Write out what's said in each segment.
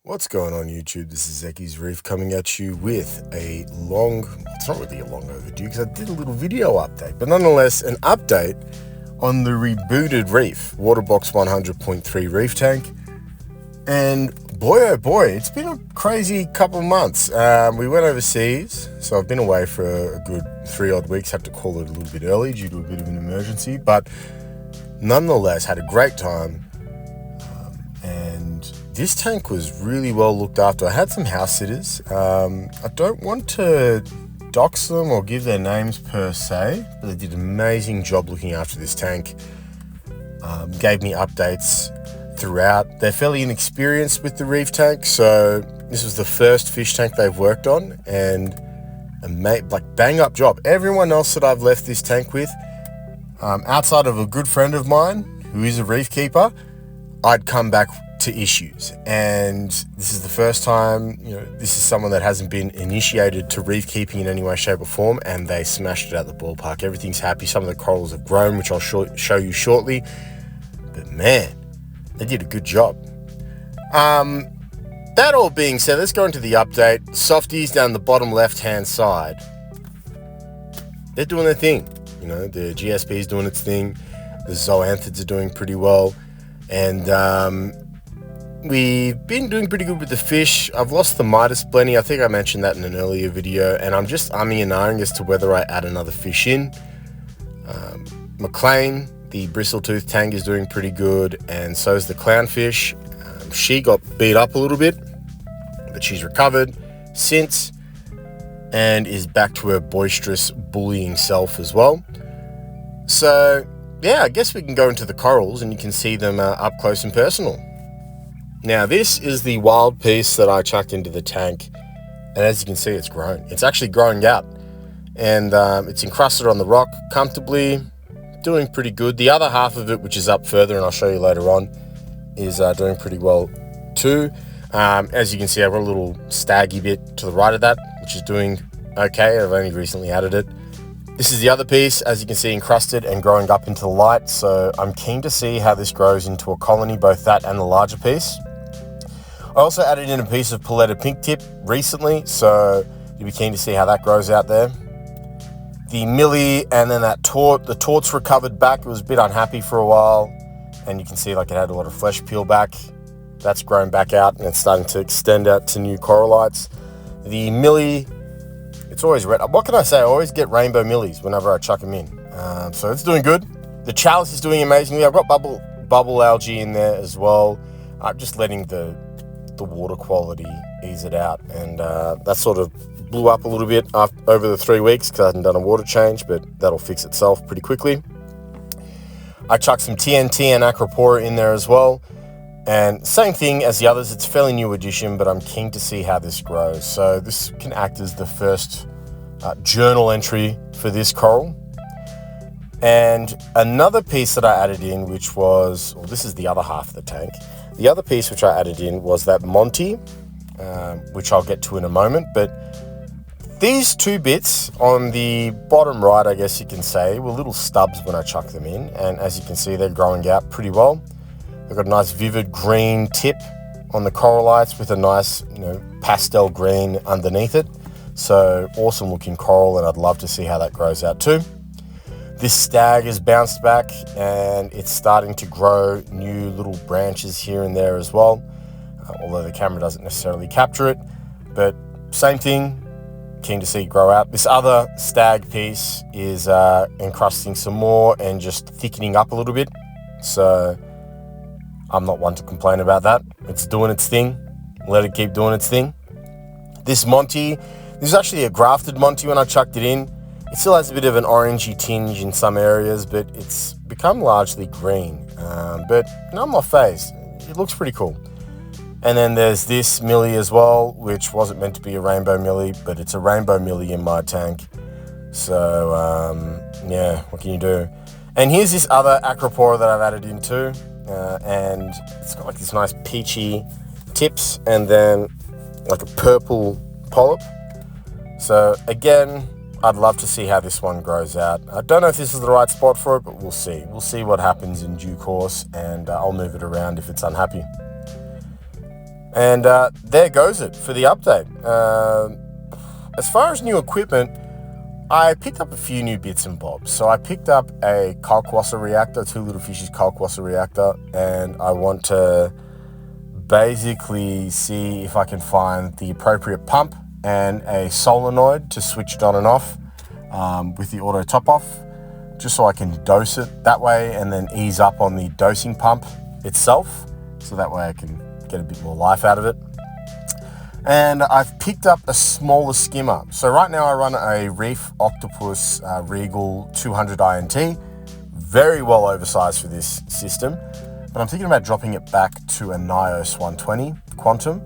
What's going on YouTube? This is Zeki's Reef coming at you with a long, it's not really a long overdue because I did a little video update, but nonetheless an update on the rebooted Reef, Waterbox 100.3 reef tank. And boy oh boy, it's been a crazy couple of months. We went overseas, so I've been away for a good 3 odd weeks, had to call it a little bit early due to a bit of an emergency, but nonetheless had a great time. And this tank was really well looked after. I had some house sitters. I don't want to dox them or give their names per se, but they did an amazing job looking after this tank. Gave me updates throughout. They're fairly inexperienced with the reef tank, so this was the first fish tank they've worked on, and bang up job. Everyone else that I've left this tank with, outside of a good friend of mine who is a reef keeper, I'd come back to issues, and this is the first time, this is someone that hasn't been initiated to reef keeping in any way, shape or form, and they smashed it out the ballpark. Everything's happy. Some of the corals have grown, which I'll show you shortly, but man, they did a good job. That all being said, let's go into the update. Softies down the bottom left hand side, they're doing their thing. The GSP is doing its thing. The zoanthids are doing pretty well. And we've been doing pretty good with the fish. I've lost the Midas Blenny. I think I mentioned that in an earlier video, and I'm just umming and ahhing as to whether I add another fish in. McLean, the bristle-tooth tang, is doing pretty good, and so is the clownfish. She got beat up a little bit, but she's recovered since and is back to her boisterous, bullying self as well. So yeah, I guess we can go into the corals and you can see them up close and personal. Now, this is the wild piece that I chucked into the tank, and as you can see, it's grown. It's actually growing out, and it's encrusted on the rock comfortably, doing pretty good. The other half of it, which is up further, and I'll show you later on, is doing pretty well too. As you can see, I've got a little staggy bit to the right of that, which is doing okay. I've only recently added it. This is the other piece, as you can see, encrusted and growing up into the light, so I'm keen to see how this grows into a colony, both that and the larger piece. I also added in a piece of Paletta Pink Tip recently, so you'll be keen to see how that grows out there. The Millie and then that Tort, the Tort's recovered back. It was a bit unhappy for a while, and you can see it had a lot of flesh peel back. That's grown back out, and it's starting to extend out to new coralites. The Millie, it's always red. What can I say? I always get rainbow millies whenever I chuck them in. So it's doing good. The Chalice is doing amazingly. I've got bubble algae in there as well. I'm just letting the water quality ease it out. And that sort of blew up a little bit over the 3 weeks because I hadn't done a water change, but that'll fix itself pretty quickly. I chucked some TNT and Acropora in there as well. And same thing as the others, it's a fairly new addition, but I'm keen to see how this grows. So this can act as the first journal entry for this coral. And another piece that I added in, which was, well, this is the other half of the tank. The other piece which I added in was that Monty, which I'll get to in a moment. But these two bits on the bottom right, I guess you can say, were little stubs when I chucked them in. And as you can see, they're growing out pretty well. They've got a nice vivid green tip on the coralites with a nice, pastel green underneath it. So awesome looking coral, and I'd love to see how that grows out too. This stag has bounced back and it's starting to grow new little branches here and there as well. Although the camera doesn't necessarily capture it, but same thing, keen to see it grow out. This other stag piece is encrusting some more and just thickening up a little bit. So I'm not one to complain about that. It's doing its thing. Let it keep doing its thing. This Monty, this is actually a grafted Monty when I chucked it in. It still has a bit of an orangey tinge in some areas, but it's become largely green. But I'm not phased. It looks pretty cool. And then there's this Millie as well, which wasn't meant to be a rainbow Millie, but it's a rainbow Millie in my tank. So, yeah, what can you do? And here's this other Acropora that I've added in too. And it's got this nice peachy tips and then a purple polyp. So again, I'd love to see how this one grows out. I don't know if this is the right spot for it, but we'll see. We'll see what happens in due course, and I'll move it around if it's unhappy. And there goes it for the update. As far as new equipment, I picked up a few new bits and bobs. So I picked up a Kalkwasser reactor, 2 Little Fishes Kalkwasser reactor, and I want to basically see if I can find the appropriate pump and a solenoid to switch it on and off with the auto top off, just so I can dose it that way and then ease up on the dosing pump itself, so that way I can get a bit more life out of it. And I've picked up a smaller skimmer. So right now I run a Reef Octopus Regal 200 INT, very well oversized for this system, but I'm thinking about dropping it back to a Nios 120 Quantum,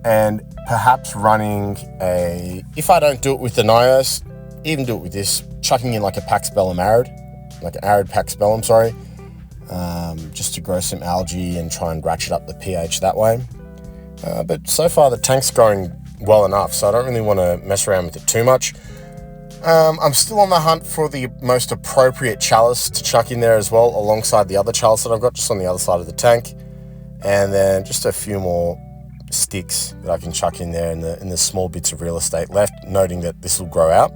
and perhaps running if I don't do it with the Nios, even do it with this, chucking in like a Pax Bellum Arid, like an Arid Pax Bellum, sorry, just to grow some algae and try and ratchet up the pH that way. But so far the tank's going well enough, so I don't really want to mess around with it too much. I'm still on the hunt for the most appropriate chalice to chuck in there as well, alongside the other chalice that I've got just on the other side of the tank. And then just a few more sticks that I can chuck in there in the small bits of real estate left, noting that this will grow out.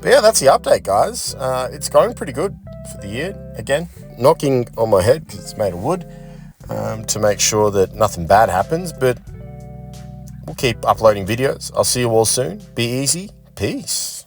But yeah, that's the update, guys. It's going pretty good for the year. Again, knocking on my head because it's made of wood, to make sure that nothing bad happens, but we'll keep uploading videos. I'll see you all soon. Be easy. Peace.